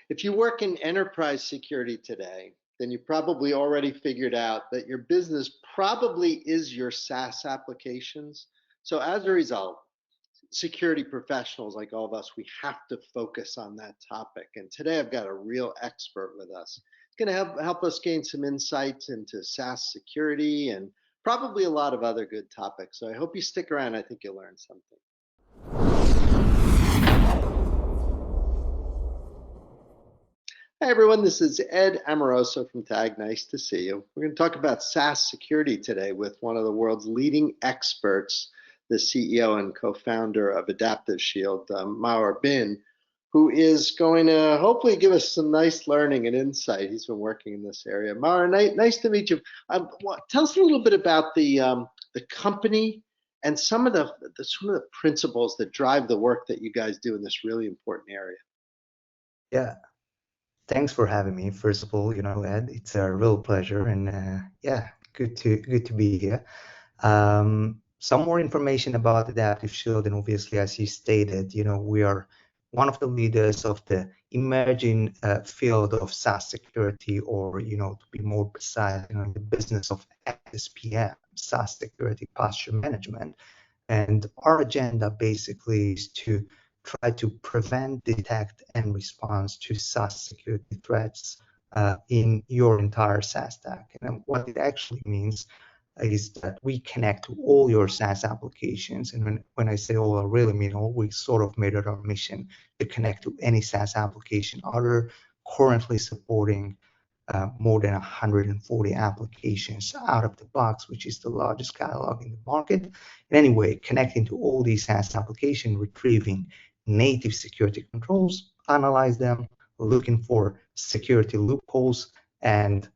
If you work in enterprise security today, then you probably already figured out that your business probably is your SaaS applications. So as a result, security professionals like all of us, we have to focus on that topic. And today I've got a real expert with us. It's going to help us gain some insights into SaaS security and probably a lot of other good topics. So I hope you stick around. I think you'll learn something. Hi everyone, this is Ed Amoroso from TAG. Nice to see you. We're going to talk about SaaS security today with one of the world's leading experts, the CEO and co-founder of Adaptive Shield, Maor, who is going to hopefully give us some nice learning and insight. He's been working in this area. Maor, nice to meet you. Tell us a little bit about the company and some of the principles that drive the work that you guys do in this really important area. Yeah. Thanks for having me. First of all, Ed, it's a real pleasure, and yeah, good to be here. Some more information about Adaptive Shield, and obviously, as you stated, we are one of the leaders of the emerging field of SaaS security, or to be more precise, in the business of SPM, SaaS security posture management. And our agenda basically is to try to prevent, detect, and respond to SaaS security threats in your entire SaaS stack. And what it actually means is that we connect to all your SaaS applications. And when I say all, I really mean all. We sort of made it our mission to connect to any SaaS application currently supporting more than 140 applications out of the box, which is the largest catalog in the market. And anyway, connecting to all these SaaS applications, retrieving native security controls, analyze them, looking for security loopholes, and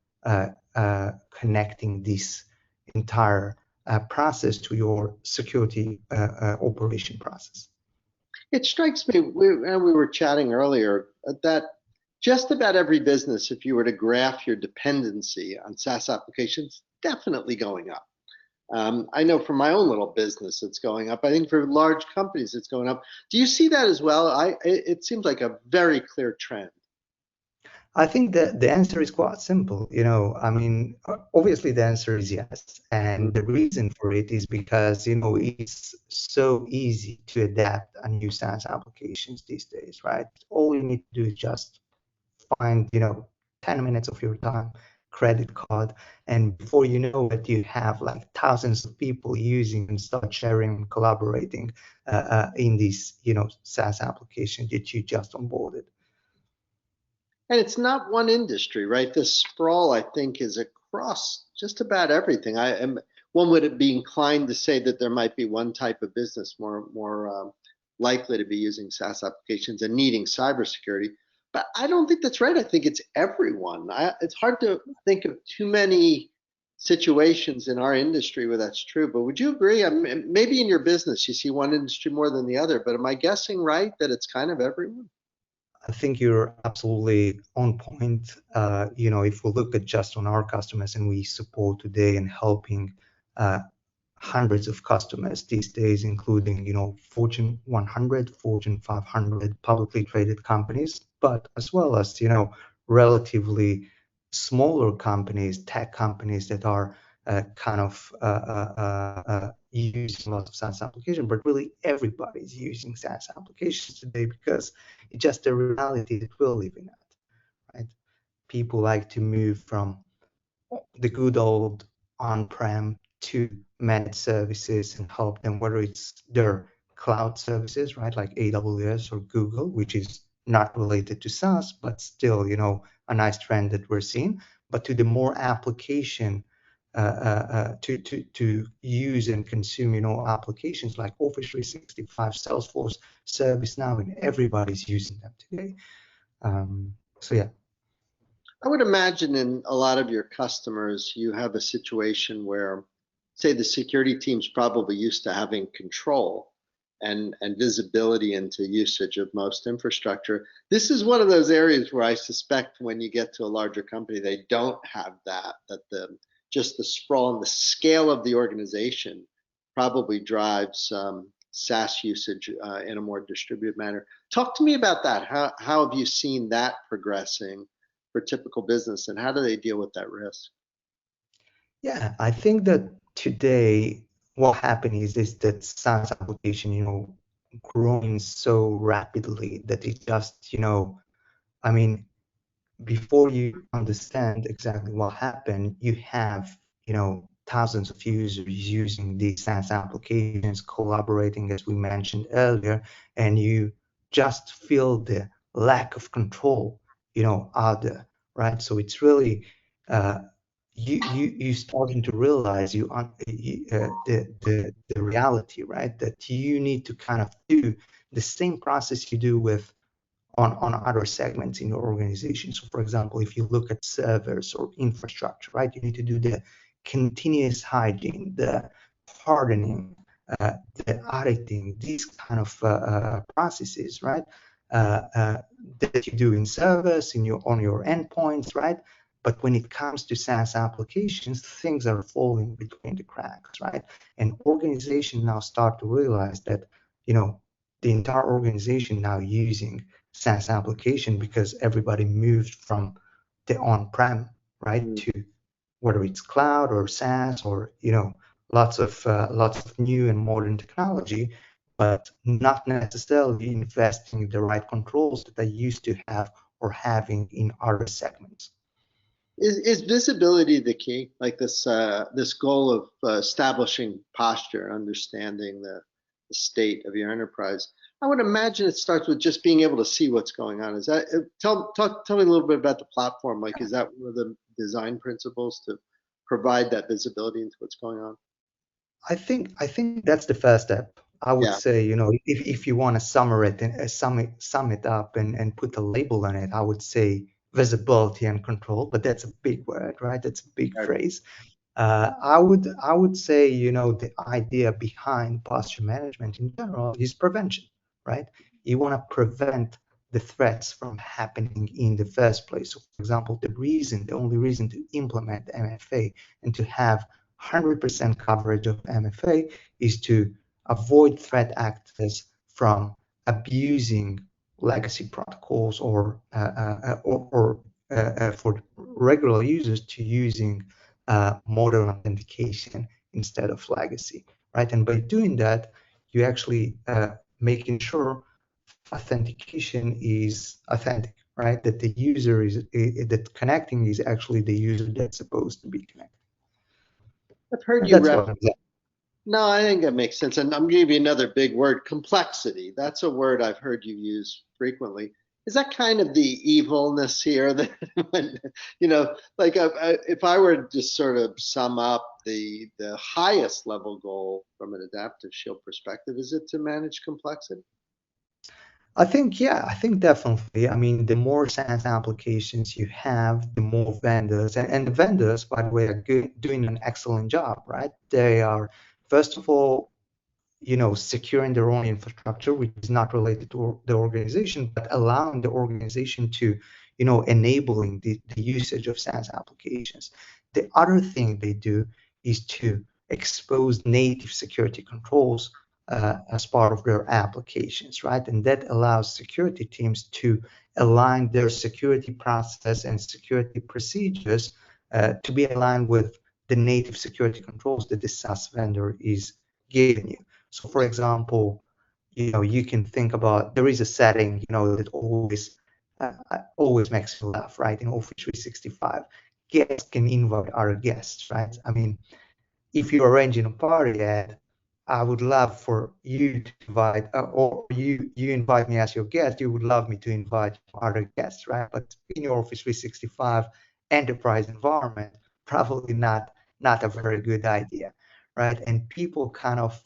connecting this entire process to your security operation process. It strikes me, we were chatting earlier, that just about every business, if you were to graph your dependency on SaaS applications, definitely going up. I know for my own little business, it's going up. I think for large companies, it's going up. Do you see that as well? It seems like a very clear trend. I think that the answer is quite simple. I mean, obviously the answer is yes. And the reason for it is because, it's so easy to adapt a new SaaS applications these days, right? All you need to do is just find, 10 minutes of your time, credit card, and before you know it, you have like thousands of people using and start sharing and collaborating in this, SaaS application that you just onboarded. And it's not one industry, right? This sprawl, I think, is across just about everything. One would be inclined to say that there might be one type of business more likely to be using SaaS applications and needing cybersecurity. But I don't think that's right. I think it's everyone. It's hard to think of too many situations in our industry where that's true. But would you agree? I mean, maybe in your business you see one industry more than the other, but am I guessing right that it's kind of everyone? I think you're absolutely on point. If we look at just on our customers, and we support today and helping hundreds of customers these days, including, Fortune 100, Fortune 500 publicly traded companies, but as well as, relatively smaller companies, tech companies that are kind of using lots of SaaS applications, but really everybody's using SaaS applications today because it's just the reality that we're living at, right? People like to move from the good old on-prem to managed services and help them, whether it's their cloud services, right, like AWS or Google, which is not related to SaaS, but still, a nice trend that we're seeing, but to the more application to use and consume, applications like Office 365, Salesforce, ServiceNow, and everybody's using them today. So yeah. I would imagine in a lot of your customers, you have a situation where, say, the security team's probably used to having control and visibility into usage of most infrastructure. This is one of those areas where I suspect when you get to a larger company, they don't have that just the sprawl and the scale of the organization probably drives SaaS usage in a more distributed manner. Talk to me about that. How have you seen that progressing for typical business, and how do they deal with that risk? Yeah, I think that today what happened is that SaaS application, growing so rapidly that it just, I mean, before you understand exactly what happened, you have, thousands of users using these SaaS applications, collaborating, as we mentioned earlier, and you just feel the lack of control, out there, right? So it's really you starting to realize the reality, right? That you need to kind of do the same process you do with on other segments in your organization. So, for example, if you look at servers or infrastructure, right, you need to do the continuous hygiene, the hardening, the auditing, these kind of processes, right, uh, uh, that you do in servers, on your endpoints, right? But when it comes to SaaS applications, things are falling between the cracks, right? And organizations now start to realize that, the entire organization now using SaaS application because everybody moved from the on-prem, right, Mm. to whether it's cloud or SaaS or lots of new and modern technology, but not necessarily investing in the right controls that they used to have or having in other segments. Is visibility the key? Like this goal of establishing posture, understanding the state of your enterprise. I would imagine it starts with just being able to see what's going on. Is that tell me a little bit about the platform? Like, is that one of the design principles to provide that visibility into what's going on? I think that's the first step. I would Yeah. say, if you want to sum it up and put a label on it, I would say visibility and control, but that's a big word, right? That's a big Right. phrase. I would say, the idea behind posture management in general is prevention, right? You want to prevent the threats from happening in the first place. So, for example, the only reason to implement MFA and to have 100% coverage of MFA is to avoid threat actors from abusing legacy protocols or for regular users to using modern authentication instead of legacy, right? And by doing that, you actually making sure authentication is authentic, right? That the user that connecting is actually the user that's supposed to be connected. I've heard And you that's ref. what I'm saying. No, I think that makes sense. And I'm going to give you another big word, complexity. That's a word I've heard you use frequently. Is that kind of the evilness here that, when, like if I were to just sort of sum up the highest level goal from an adaptive shield perspective, is it to manage complexity? I think definitely. I mean, the more SaaS applications you have, the more vendors, and the vendors, by the way, are doing an excellent job, right? They are, first of all, securing their own infrastructure, which is not related to the organization, but allowing the organization to, enabling the usage of SaaS applications. The other thing they do is to expose native security controls as part of their applications, right? And that allows security teams to align their security process and security procedures to be aligned with the native security controls that the SaaS vendor is giving you. So, for example, you can think about there is a setting, that always makes me laugh, right? In Office 365, guests can invite other guests, right? I mean, if you're arranging a party, Ed, I would love for you to invite, or you invite me as your guest. You would love me to invite other guests, right? But in your Office 365 enterprise environment, probably not a very good idea, right? And people kind of,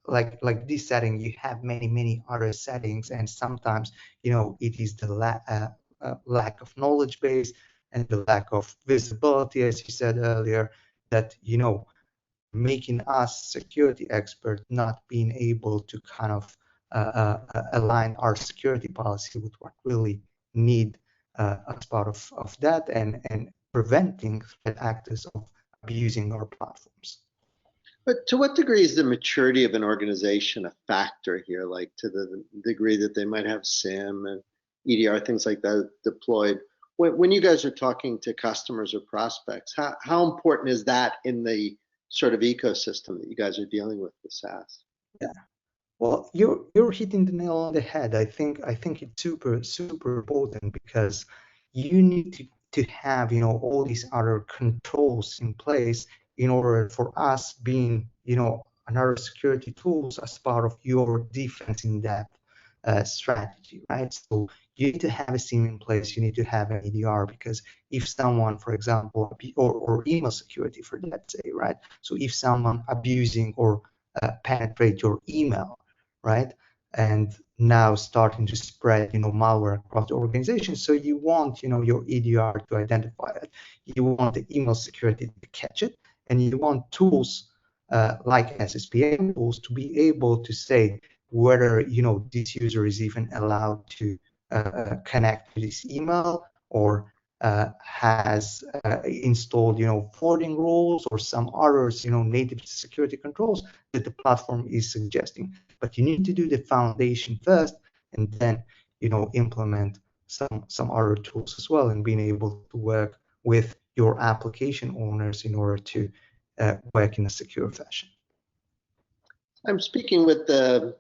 like this setting, you have many other settings, and sometimes, it is the lack of knowledge base and the lack of visibility, as you said earlier, that making us security experts not being able to kind of align our security policy with what really need as part of that, and preventing threat actors of abusing our platforms. But to what degree is the maturity of an organization a factor here, like to the degree that they might have SIM and EDR, things like that deployed? When you guys are talking to customers or prospects, how important is that in the sort of ecosystem that you guys are dealing with SaaS? Yeah. Well, you're hitting the nail on the head. I think it's super important because you need to have, all these other controls in place in order for us being, another security tools as part of your defense in depth strategy, right? So you need to have a SIEM in place. You need to have an EDR because if someone, for example, or email security for that, say, right? So if someone abusing or penetrate your email, right? And now starting to spread, malware across the organization. So you want, your EDR to identify it. You want the email security to catch it, and you want tools like SSPM tools to be able to say whether, this user is even allowed to connect to this email or has installed, forwarding rules or some others, native security controls that the platform is suggesting. But you need to do the foundation first, and then implement some other tools as well, and being able to work with your application owners in order to work in a secure fashion. I'm speaking with the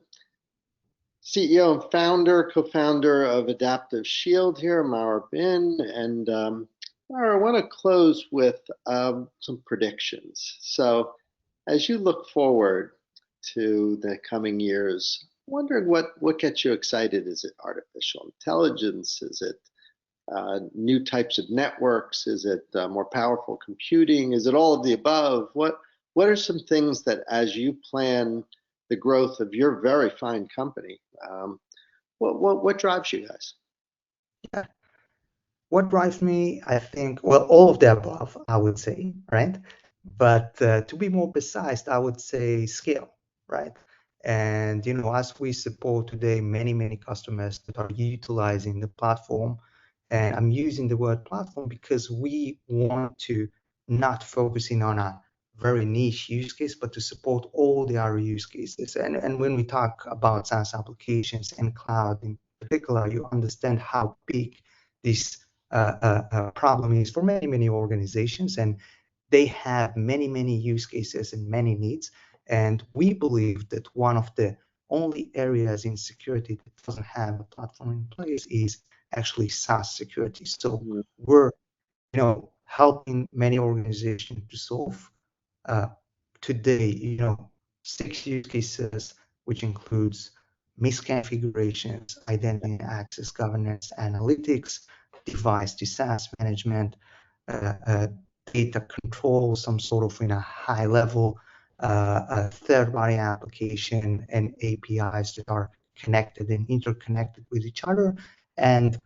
CEO and co-founder of Adaptive Shield here, Maor Bin. And Maor, I want to close with some predictions. So as you look forward to the coming years, wondering what gets you excited? Is it artificial intelligence? Is it new types of networks? Is it more powerful computing? Is it all of the above? What are some things that, as you plan the growth of your very fine company, what drives you guys? Yeah. What drives me, I think, well, all of the above, I would say, right? But to be more precise, I would say scale, right? And as we support today many customers that are utilizing the platform, and I'm using the word platform because we want to not focusing on a very niche use case, but to support all the other use cases. And when we talk about SaaS applications and cloud in particular, you understand how big this problem is for many organizations, and they have many use cases and many needs. And we believe that one of the only areas in security that doesn't have a platform in place is actually SaaS security. So Mm, we're, helping many organizations to solve uh, today, 6 use cases, which includes misconfigurations, identity and access governance analytics, device to SaaS management, uh, uh, data control, some sort of high level third-party application and APIs that are connected and interconnected with each other, and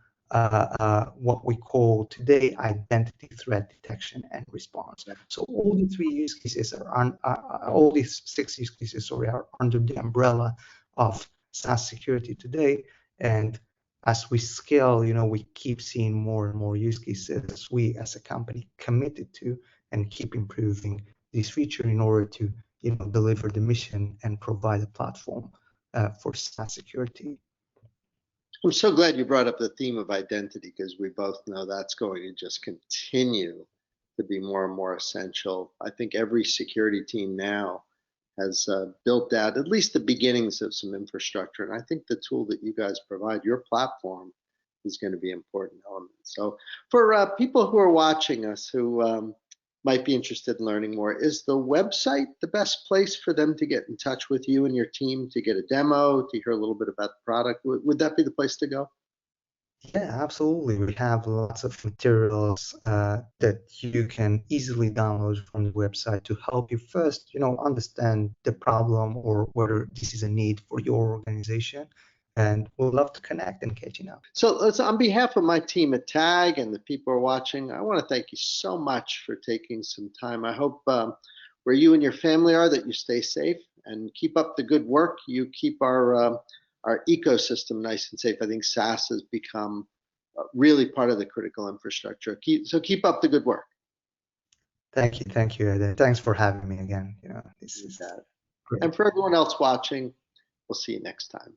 what we call today identity threat detection and response. yeah. So all the 3 use cases all these 6 use cases, sorry, are under the umbrella of SaaS security today. And as we scale, we keep seeing more and more use cases. We, as a company, committed to and keep improving this feature in order to, deliver the mission and provide a platform for SaaS security. I'm so glad you brought up the theme of identity because we both know that's going to just continue to be more and more essential. I think every security team now has built out at least the beginnings of some infrastructure. And I think the tool that you guys provide, your platform, is going to be an important element. So for people who are watching us who might be interested in learning more, is the website the best place for them to get in touch with you and your team to get a demo, to hear a little bit about the product? Would that be the place to go? Yeah, absolutely. We have lots of materials that you can easily download from the website to help you first, understand the problem or whether this is a need for your organization. And we'd love to connect and catching up. So let's, on behalf of my team at TAG and the people who are watching, I want to thank you so much for taking some time. I hope where you and your family are that you stay safe and keep up the good work. You keep our ecosystem nice and safe. I think SaaS has become really part of the critical infrastructure. So keep up the good work. Thank you, Ed. Thanks for having me again. This You is bet. great. And for everyone else watching, we'll see you next time.